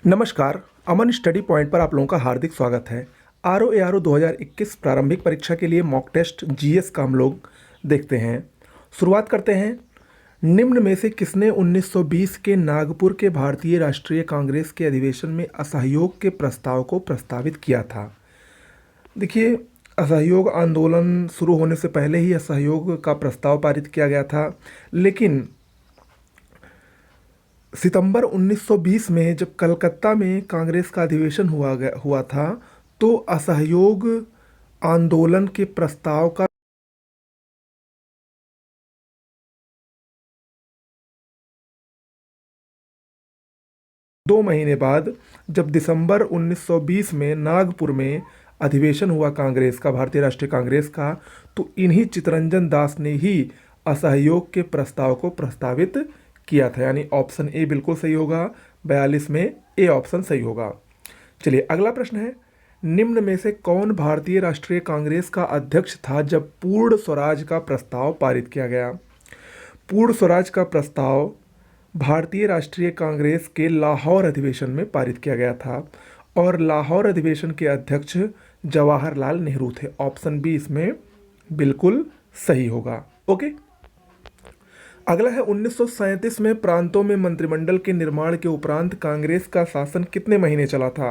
नमस्कार। अमन study point पर आप लोगों का हार्दिक स्वागत है। आर ओ 2021 प्रारंभिक परीक्षा के लिए मॉक टेस्ट जीएस का हम लोग देखते हैं। शुरुआत करते हैं। निम्न में से किसने 1920 के नागपुर के भारतीय राष्ट्रीय कांग्रेस के अधिवेशन में असहयोग के प्रस्ताव को प्रस्तावित किया था? देखिए, असहयोग आंदोलन शुरू होने से पहले ही असहयोग का प्रस्ताव पारित किया गया था, लेकिन सितंबर 1920 में जब कलकत्ता में कांग्रेस का अधिवेशन हुआ था, तो असहयोग आंदोलन के प्रस्ताव का 2 महीने बाद जब दिसंबर 1920 में नागपुर में अधिवेशन हुआ कांग्रेस का, भारतीय राष्ट्रीय कांग्रेस का, तो इन्हीं चित्तरंजन दास ने ही असहयोग के प्रस्ताव को प्रस्तावित किया था। यानी ऑप्शन ए बिल्कुल सही होगा। 42 में ए ऑप्शन सही होगा। चलिए, अगला प्रश्न है, निम्न में से कौन भारतीय राष्ट्रीय कांग्रेस का अध्यक्ष था जब पूर्ण स्वराज का प्रस्ताव पारित किया गया? पूर्ण स्वराज का प्रस्ताव भारतीय राष्ट्रीय कांग्रेस के लाहौर अधिवेशन में पारित किया गया था और लाहौर अधिवेशन के अध्यक्ष जवाहरलाल नेहरू थे। ऑप्शन बी इसमें बिल्कुल सही होगा। ओके, अगला है, 1937 में प्रांतों में मंत्रिमंडल के निर्माण के उपरांत कांग्रेस का शासन कितने महीने चला था?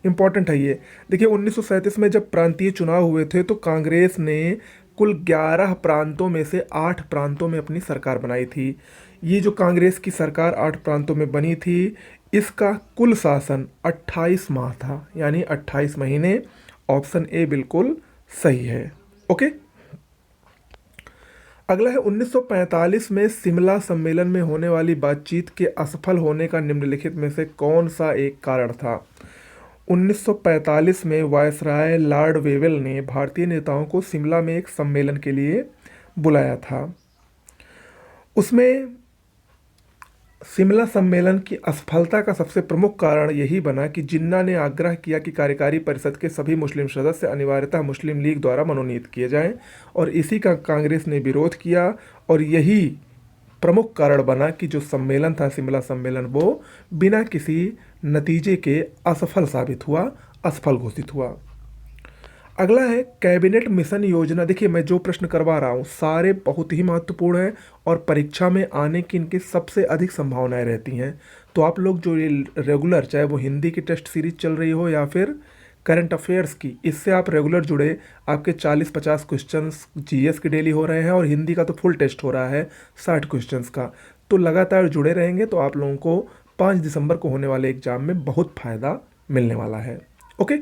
इंपॉर्टेंट है ये। देखिए, 1937 में जब प्रांतीय चुनाव हुए थे तो कांग्रेस ने कुल 11 प्रांतों में से 8 प्रांतों में अपनी सरकार बनाई थी। ये जो कांग्रेस की सरकार 8 प्रांतों में बनी थी, इसका कुल शासन 28 माह था, यानी 28 महीने। ऑप्शन ए बिल्कुल सही है। ओके, अगला है, 1945 में शिमला सम्मेलन में होने वाली बातचीत के असफल होने का निम्नलिखित में से कौन सा एक कारण था? 1945 में वायसराय लॉर्ड वेवेल ने भारतीय नेताओं को शिमला में एक सम्मेलन के लिए बुलाया था। उसमें शिमला सम्मेलन की असफलता का सबसे प्रमुख कारण यही बना कि जिन्ना ने आग्रह किया कि कार्यकारी परिषद के सभी मुस्लिम सदस्य अनिवार्यतः मुस्लिम लीग द्वारा मनोनीत किए जाएं, और इसी का कांग्रेस ने विरोध किया, और यही प्रमुख कारण बना कि जो सम्मेलन था, शिमला सम्मेलन, वो बिना किसी नतीजे के असफल साबित हुआ, असफल घोषित हुआ। अगला है, कैबिनेट मिशन योजना। देखिए, मैं जो प्रश्न करवा रहा हूँ सारे बहुत ही महत्वपूर्ण हैं और परीक्षा में आने की इनकी सबसे अधिक संभावनाएं रहती हैं। तो आप लोग जो ये रेगुलर, चाहे वो हिंदी की टेस्ट सीरीज चल रही हो या फिर करंट अफेयर्स की, इससे आप रेगुलर जुड़े। आपके 40-50 क्वेश्चंस जीएस के डेली हो रहे हैं और हिंदी का तो फुल टेस्ट हो रहा है 60 क्वेश्चंस का। तो लगातार जुड़े रहेंगे तो आप लोगों को 5 दिसंबर को होने वाले एग्जाम में बहुत फ़ायदा मिलने वाला है। ओके,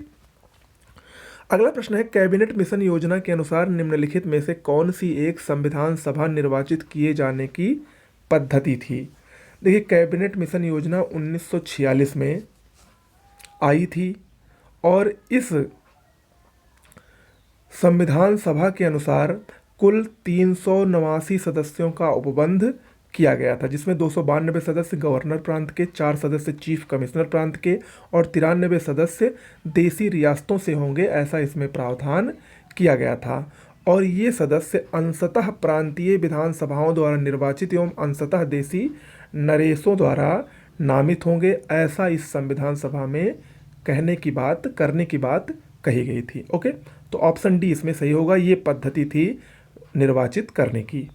अगला प्रश्न है, कैबिनेट मिशन योजना के अनुसार निम्नलिखित में से कौन सी एक संविधान सभा निर्वाचित किए जाने की पद्धति थी? देखिए, कैबिनेट मिशन योजना 1946 में आई थी और इस संविधान सभा के अनुसार कुल 389 सदस्यों का उपबंध किया गया था, जिसमें 292 सदस्य गवर्नर प्रांत के, 4 सदस्य चीफ कमिश्नर प्रांत के और 93 सदस्य देसी रियासतों से होंगे, ऐसा इसमें प्रावधान किया गया था। और ये सदस्य अंशतः प्रांतीय विधानसभाओं द्वारा निर्वाचित एवं अंशतः देसी नरेशों द्वारा नामित होंगे, ऐसा इस संविधान सभा में कहने की बात, करने की बात कही गई थी। ओके, तो ऑप्शन डी इसमें सही होगा। ये पद्धति थी निर्वाचित करने की।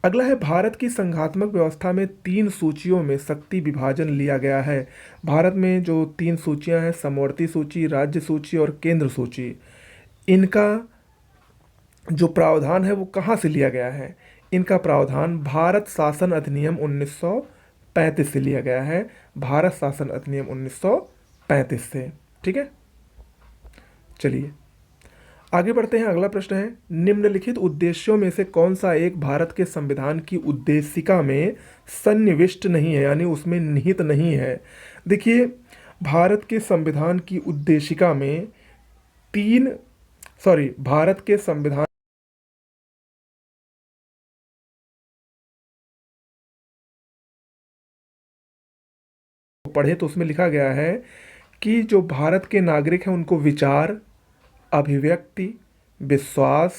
अगला है, भारत की संघात्मक व्यवस्था में 3 सूचियों में शक्ति विभाजन लिया गया है। भारत में जो 3 सूचियां हैं, समवर्ती सूची, राज्य सूची और केंद्र सूची, इनका जो प्रावधान है वो कहाँ से लिया गया है? इनका प्रावधान भारत शासन अधिनियम 1935 से लिया गया है। भारत शासन अधिनियम 1935 से। ठीक है, चलिए आगे बढ़ते हैं। अगला प्रश्न है, निम्नलिखित उद्देश्यों में से कौन सा एक भारत के संविधान की उद्देशिका में सन्निविष्ट नहीं है, यानी उसमें निहित नहीं है? देखिए, भारत के संविधान की उद्देशिका में भारत के संविधान पढ़े तो उसमें लिखा गया है कि जो भारत के नागरिक हैं उनको विचार, अभिव्यक्ति, विश्वास,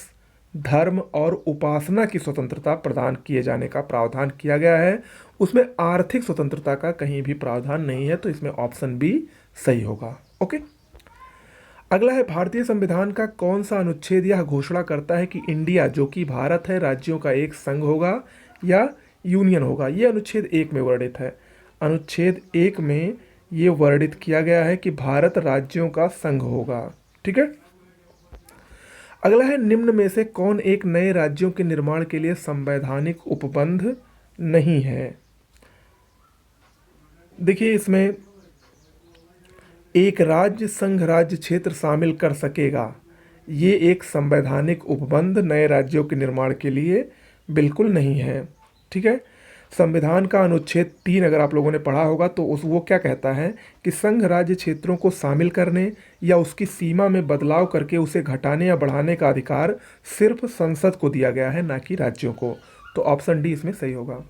धर्म और उपासना की स्वतंत्रता प्रदान किए जाने का प्रावधान किया गया है। उसमें आर्थिक स्वतंत्रता का कहीं भी प्रावधान नहीं है, तो इसमें ऑप्शन बी सही होगा। ओके। अगला है, भारतीय संविधान का कौन सा अनुच्छेद यह घोषणा करता है कि इंडिया जो कि भारत है राज्यों का एक संघ होगा या यूनियन होगा। ये अनुच्छेद 1 में वर्णित है। अनुच्छेद 1 में ये वर्णित किया गया है कि भारत राज्यों का संघ होगा। ठीक है। अगला है, निम्न में से कौन एक नए राज्यों के निर्माण के लिए संवैधानिक उपबंध नहीं है। देखिए, इसमें एक राज्य संघ राज्य क्षेत्र शामिल कर सकेगा, ये एक संवैधानिक उपबंध नए राज्यों के निर्माण के लिए बिल्कुल नहीं है। ठीक है। संविधान का अनुच्छेद 3 अगर आप लोगों ने पढ़ा होगा तो वो क्या कहता है कि संघ राज्य क्षेत्रों को शामिल करने या उसकी सीमा में बदलाव करके उसे घटाने या बढ़ाने का अधिकार सिर्फ संसद को दिया गया है, ना कि राज्यों को। तो ऑप्शन डी इसमें सही होगा।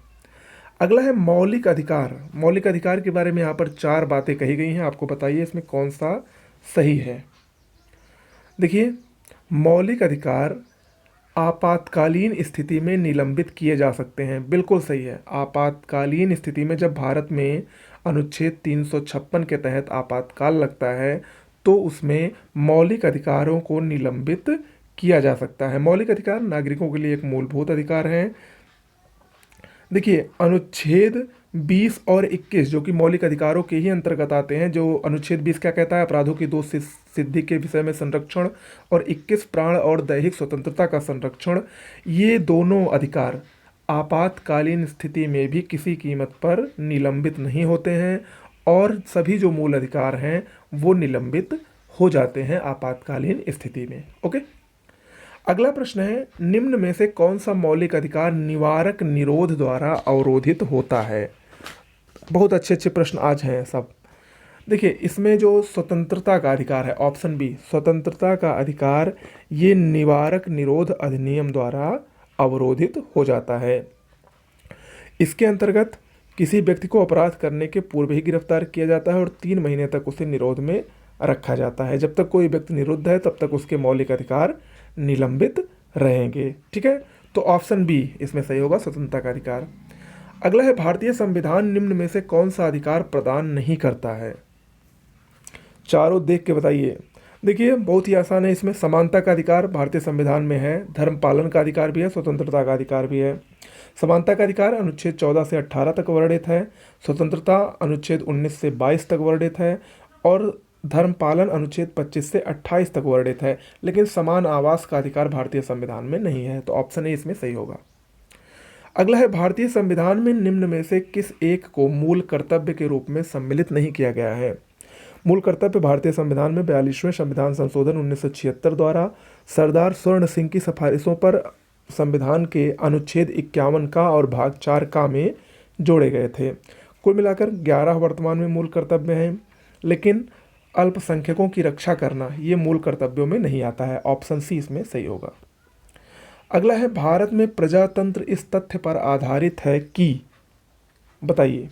अगला है, मौलिक अधिकार। मौलिक अधिकार के बारे में यहाँ पर 4 बातें कही गई हैं, आपको बताइए इसमें कौन सा सही है। देखिए, मौलिक अधिकार आपातकालीन स्थिति में निलंबित किए जा सकते हैं, बिल्कुल सही है। आपातकालीन स्थिति में जब भारत में अनुच्छेद 356 के तहत आपातकाल लगता है तो उसमें मौलिक अधिकारों को निलंबित किया जा सकता है। मौलिक अधिकार नागरिकों के लिए एक मूलभूत अधिकार है। देखिए, अनुच्छेद 20 और 21 जो कि मौलिक अधिकारों के ही अंतर्गत आते हैं। जो अनुच्छेद 20 क्या कहता है, अपराधों की दोष सिद्धि के विषय में संरक्षण, और 21 प्राण और दैहिक स्वतंत्रता का संरक्षण। ये दोनों अधिकार आपातकालीन स्थिति में भी किसी कीमत पर निलंबित नहीं होते हैं, और सभी जो मूल अधिकार हैं वो निलंबित हो जाते हैं आपातकालीन स्थिति में। ओके। अगला प्रश्न है, निम्न में से कौन सा मौलिक अधिकार निवारक निरोध द्वारा अवरोधित होता है। बहुत अच्छे अच्छे प्रश्न आज हैं सब। देखिए, इसमें जो स्वतंत्रता का अधिकार है, ऑप्शन बी स्वतंत्रता का अधिकार, ये निवारक निरोध अधिनियम द्वारा अवरोधित हो जाता है। इसके अंतर्गत किसी व्यक्ति को अपराध करने के पूर्व ही गिरफ्तार किया जाता है और 3 महीने तक उसे निरोध में रखा जाता है। जब तक कोई व्यक्ति निरुद्ध है तब तक उसके मौलिक अधिकार निलंबित रहेंगे। ठीक है। तो ऑप्शन बी इसमें सही होगा, स्वतंत्रता का अधिकार। अगला है, भारतीय संविधान निम्न में से कौन सा अधिकार प्रदान नहीं करता है। चारों देख के बताइए। देखिए, बहुत ही आसान है। इसमें समानता का अधिकार भारतीय संविधान में है, धर्म पालन का अधिकार भी है, स्वतंत्रता का अधिकार भी है। समानता का अधिकार अनुच्छेद 14 से 18 तक वर्णित है, स्वतंत्रता अनुच्छेद 19 से 22 तक वर्णित है, और धर्म पालन अनुच्छेद 25 से 28 तक वर्णित है। लेकिन समान आवास का अधिकार भारतीय संविधान में नहीं है, तो ऑप्शन ए इसमें सही होगा। अगला है, भारतीय संविधान में निम्न में से किस एक को मूल कर्तव्य के रूप में सम्मिलित नहीं किया गया है। मूल कर्तव्य भारतीय संविधान में 42वें संविधान संशोधन 1976 द्वारा सरदार स्वर्ण सिंह की सिफारिशों पर संविधान के अनुच्छेद 51 का और भाग 4 का में जोड़े गए थे। कुल मिलाकर 11 वर्तमान में मूल कर्तव्य हैं, लेकिन अल्पसंख्यकों की रक्षा करना ये मूल कर्तव्यों में नहीं आता है। ऑप्शन सी इसमें सही होगा। अगला है, भारत में प्रजातंत्र इस तथ्य पर आधारित है कि, बताइए,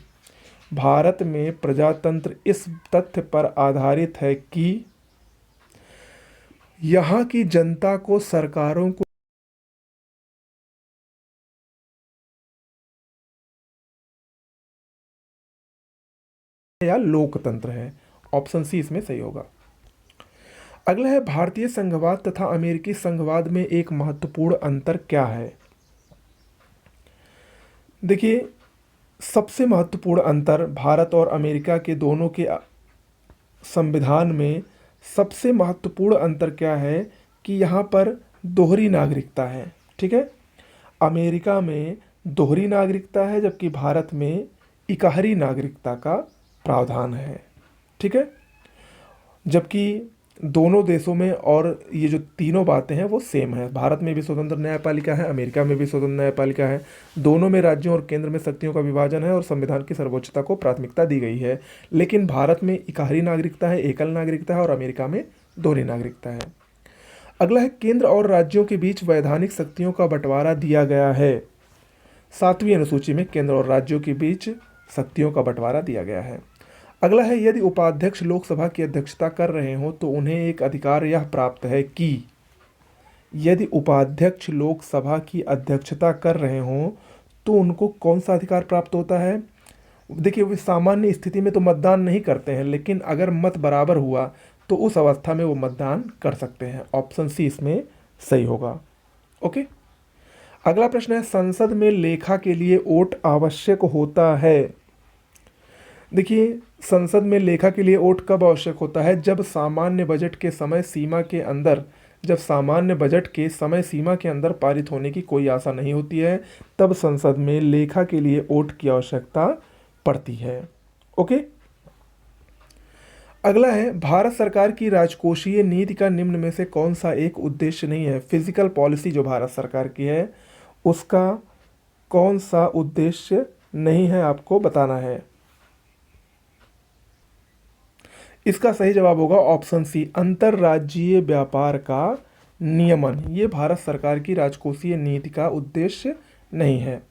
भारत में प्रजातंत्र इस तथ्य पर आधारित है कि यहाँ की जनता को सरकारों को या लोकतंत्र है। ऑप्शन सी इसमें सही होगा। अगला है, भारतीय संघवाद तथा अमेरिकी संघवाद में एक महत्वपूर्ण अंतर क्या है। देखिए, सबसे महत्वपूर्ण अंतर भारत और अमेरिका के दोनों के संविधान में सबसे महत्वपूर्ण अंतर क्या है कि यहाँ पर दोहरी नागरिकता है। ठीक है। अमेरिका में दोहरी नागरिकता है, जबकि भारत में इकहरी नागरिकता का प्रावधान है। ठीक है। जबकि दोनों देशों में और ये जो तीनों बातें हैं वो सेम है। भारत में भी स्वतंत्र न्यायपालिका है, अमेरिका में भी स्वतंत्र न्यायपालिका है। दोनों में राज्यों और केंद्र में शक्तियों का विभाजन है और संविधान की सर्वोच्चता को प्राथमिकता दी गई है। लेकिन भारत में इकहरी नागरिकता है, एकल नागरिकता है, और अमेरिका में दोहरी नागरिकता है। अगला है, केंद्र और राज्यों के बीच वैधानिक शक्तियों का बंटवारा दिया गया है। 7वीं अनुसूची में केंद्र और राज्यों के बीच शक्तियों का बंटवारा दिया गया है। अगला है, यदि उपाध्यक्ष लोकसभा की अध्यक्षता कर रहे हो तो उन्हें एक अधिकार यह प्राप्त है कि, यदि उपाध्यक्ष लोकसभा की अध्यक्षता कर रहे हों तो उनको कौन सा अधिकार प्राप्त होता है? देखिए, वे सामान्य स्थिति में तो मतदान नहीं करते हैं, लेकिन अगर मत बराबर हुआ तो उस अवस्था में वो मतदान कर सकते हैं। ऑप्शन सी इसमें सही होगा। ओके, अगला प्रश्न है, संसद में लेखा के लिए वोट आवश्यक होता है। देखिए, संसद में लेखा के लिए वोट कब आवश्यक होता है? जब सामान्य बजट के समय सीमा के अंदर पारित होने की कोई आशा नहीं होती है, तब संसद में लेखा के लिए वोट की आवश्यकता पड़ती है। ओके, अगला है, भारत सरकार की राजकोषीय नीति का निम्न में से कौन सा एक उद्देश्य नहीं है? फिजिकल पॉलिसी जो भारत सरकार की है उसका कौन सा उद्देश्य नहीं है, आपको बताना है। इसका सही जवाब होगा ऑप्शन सी, अंतर्राज्यीय व्यापार का नियमन। ये भारत सरकार की राजकोषीय नीति का उद्देश्य नहीं है।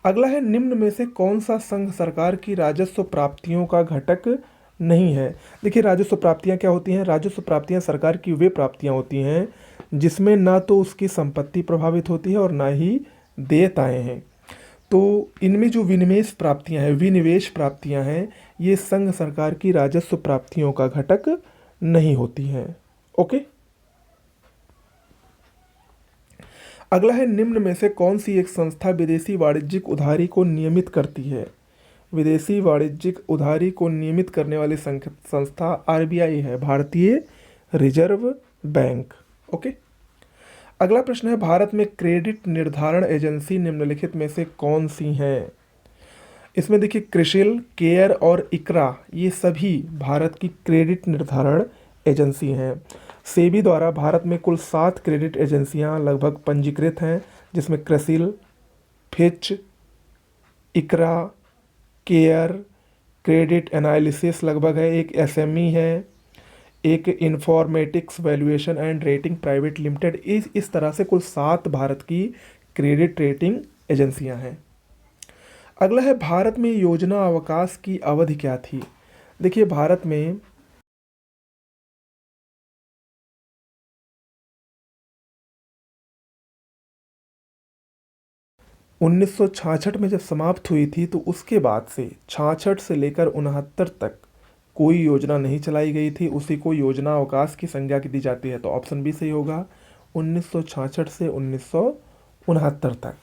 अगला है, निम्न में से कौन सा संघ सरकार की राजस्व प्राप्तियों का घटक नहीं है? देखिए, राजस्व प्राप्तियां क्या होती हैं? राजस्व प्राप्तियां सरकार की वे प्राप्तियां होती हैं जिसमें ना तो उसकी संपत्ति प्रभावित होती है और ना ही देयताएं हैं। तो इनमें जो विनिवेश प्राप्तियां हैं ये संघ सरकार की राजस्व प्राप्तियों का घटक नहीं होती हैं। ओके, अगला है, निम्न में से कौन सी एक संस्था विदेशी वाणिज्यिक उधारी को नियमित करती है? विदेशी वाणिज्यिक उधारी को नियमित करने वाली संस्था आरबीआई है, भारतीय रिजर्व बैंक। ओके, अगला प्रश्न है, भारत में क्रेडिट निर्धारण एजेंसी निम्नलिखित में से कौन सी हैं? इसमें देखिए, क्रिसिल, केयर और इकरा ये सभी भारत की क्रेडिट निर्धारण एजेंसी हैं। सेबी द्वारा भारत में कुल 7 क्रेडिट एजेंसियां लगभग पंजीकृत हैं, जिसमें क्रिसिल, फिच, इकरा, केयर, क्रेडिट एनालिसिस लगभग है, एक एसएमई है, एक informatics valuation and rating private limited. इस तरह से कुल 7 भारत की क्रेडिट रेटिंग एजेंसियां हैं। अगला है, भारत में योजना अवकाश की अवधि क्या थी? देखिए, भारत में 1966 में जब समाप्त हुई थी तो उसके बाद से 66 से लेकर 69 तक कोई योजना नहीं चलाई गई थी, उसी को योजना अवकाश की संज्ञा दी जाती है। तो ऑप्शन बी सही होगा, 1966 से 1969 तक।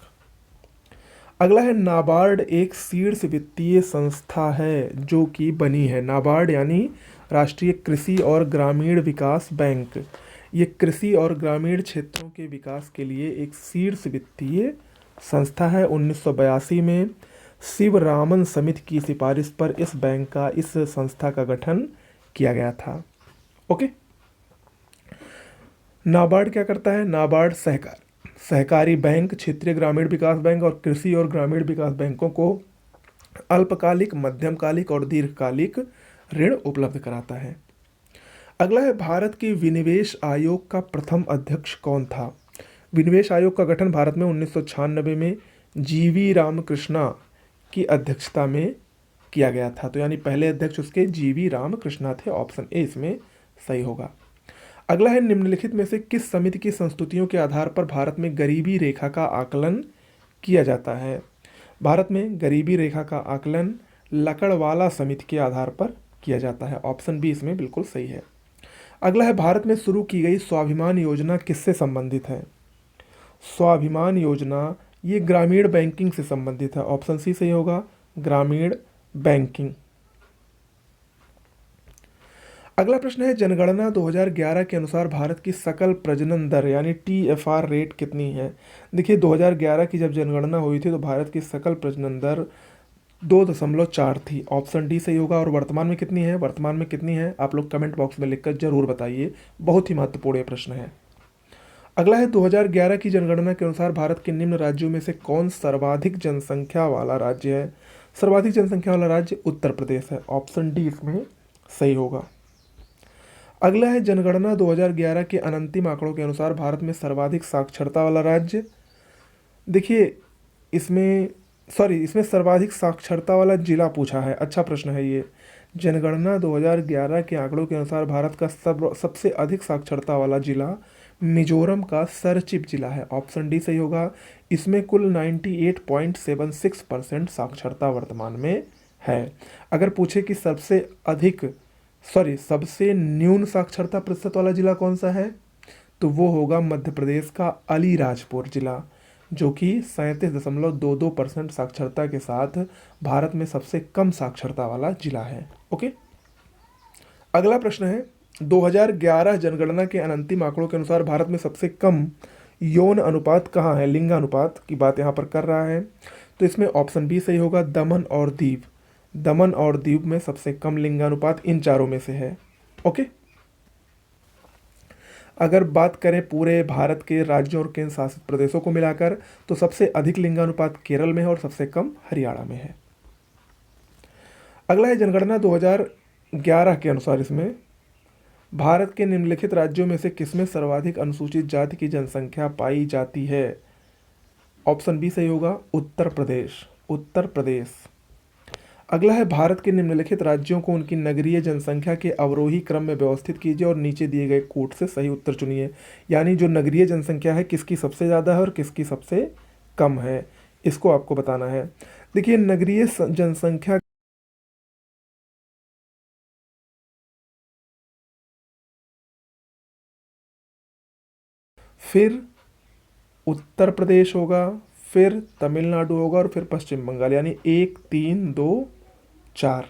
अगला है, नाबार्ड एक शीर्ष वित्तीय संस्था है जो कि बनी है। नाबार्ड यानी राष्ट्रीय कृषि और ग्रामीण विकास बैंक। ये कृषि और ग्रामीण क्षेत्रों के विकास के लिए एक शीर्ष वित्तीय संस्था है। 1982 में शिवरामन समिति की सिफारिश पर इस संस्था का गठन किया गया था। ओके, नाबार्ड क्या करता है? नाबार्ड सहकारी बैंक, क्षेत्रीय ग्रामीण विकास बैंक और कृषि और ग्रामीण विकास बैंकों को अल्पकालिक, मध्यमकालिक और दीर्घकालिक ऋण उपलब्ध कराता है। अगला है, भारत के विनिवेश आयोग का प्रथम अध्यक्ष कौन था? विनिवेश आयोग का गठन भारत में 1996 में जीवी रामकृष्णा की अध्यक्षता में किया गया था। तो यानी पहले अध्यक्ष उसके जीवी रामकृष्णा थे। ऑप्शन ए इसमें सही होगा। अगला है, निम्नलिखित में से किस समिति की संस्तुतियों के आधार पर भारत में गरीबी रेखा का आकलन किया जाता है? भारत में गरीबी रेखा का आकलन लकड़वाला समिति के आधार पर किया जाता है। ऑप्शन बी इसमें बिल्कुल सही है। अगला है, भारत में शुरू की गई स्वाभिमान योजना किससे संबंधित है? स्वाभिमान योजना ये ग्रामीण बैंकिंग से संबंधित है। ऑप्शन सी सही होगा, ग्रामीण बैंकिंग। अगला प्रश्न है, जनगणना 2011 के अनुसार भारत की सकल प्रजनन दर यानी TFR रेट कितनी है? देखिए, 2011 की जब जनगणना हुई थी तो भारत की सकल प्रजनन दर 2.4 थी। ऑप्शन डी सही होगा। और वर्तमान में कितनी है? वर्तमान में कितनी है आप लोग कमेंट बॉक्स में लिखकर जरूर बताइए, बहुत ही महत्वपूर्ण ये प्रश्न है। अगला है, 2011 की जनगणना के अनुसार भारत के निम्न राज्यों में से कौन सर्वाधिक जनसंख्या वाला राज्य है? सर्वाधिक जनसंख्या वाला राज्य उत्तर प्रदेश है। ऑप्शन डी इसमें सही होगा। अगला है, जनगणना 2011 के अंतिम आंकड़ों के अनुसार भारत में सर्वाधिक साक्षरता वाला राज्य। देखिए, इसमें सर्वाधिक साक्षरता वाला जिला पूछा है। अच्छा प्रश्न है ये। जनगणना 2011 के आंकड़ों के अनुसार भारत का सबसे अधिक साक्षरता वाला जिला मिजोरम का सरचिप जिला है, ऑप्शन डी सही होगा। इसमें कुल 98.76% साक्षरता वर्तमान में है। अगर पूछे कि सबसे न्यून साक्षरता प्रतिशत वाला जिला कौन सा है, तो वो होगा मध्य प्रदेश का अलीराजपुर जिला, जो कि 37.22% साक्षरता के साथ भारत में सबसे कम साक्षरता वाला जिला है। ओके, अगला प्रश्न है 2011 जनगणना के अंतिम आंकड़ों के अनुसार भारत में सबसे कम यौन अनुपात कहाँ है? लिंगानुपात की बात यहाँ पर कर रहा है, तो इसमें ऑप्शन बी सही होगा, दमन और दीव। दमन और दीव में सबसे कम लिंगानुपात इन चारों में से है। ओके, अगर बात करें पूरे भारत के राज्यों और केंद्र शासित प्रदेशों को मिलाकर, तो सबसे अधिक लिंगानुपात केरल में है और सबसे कम हरियाणा में है। अगला है जनगणना 2011 के अनुसार इसमें भारत के निम्नलिखित राज्यों में से किसमें सर्वाधिक अनुसूचित जाति की जनसंख्या पाई जाती है? ऑप्शन बी सही होगा, उत्तर प्रदेश। उत्तर प्रदेश। अगला है भारत के निम्नलिखित राज्यों को उनकी नगरीय जनसंख्या के अवरोही क्रम में व्यवस्थित कीजिए और नीचे दिए गए कोट से सही उत्तर चुनिए। यानी जो नगरीय जनसंख्या है किसकी सबसे ज़्यादा है और किसकी सबसे कम है, इसको आपको बताना है। देखिए, नगरीय जनसंख्या फिर उत्तर प्रदेश होगा, फिर तमिलनाडु होगा और फिर पश्चिम बंगाल, यानी 1 3 2 4।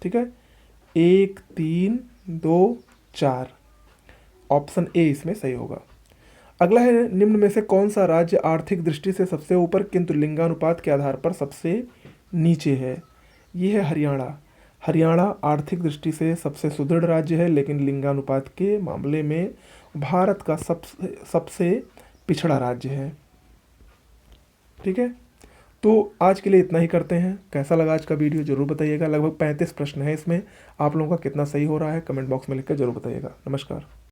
ठीक है, 1 3 2 4, ऑप्शन ए इसमें सही होगा। अगला है निम्न में से कौन सा राज्य आर्थिक दृष्टि से सबसे ऊपर किंतु लिंगानुपात के आधार पर सबसे नीचे है? ये है हरियाणा। हरियाणा आर्थिक दृष्टि से सबसे सुदृढ़ राज्य है, लेकिन लिंगानुपात के मामले में भारत का सबसे पिछड़ा राज्य है। ठीक है, तो आज के लिए इतना ही करते हैं। कैसा लगा आज का वीडियो जरूर बताइएगा। लगभग 35 प्रश्न है इसमें, आप लोगों का कितना सही हो रहा है कमेंट बॉक्स में लिखकर जरूर बताइएगा। नमस्कार।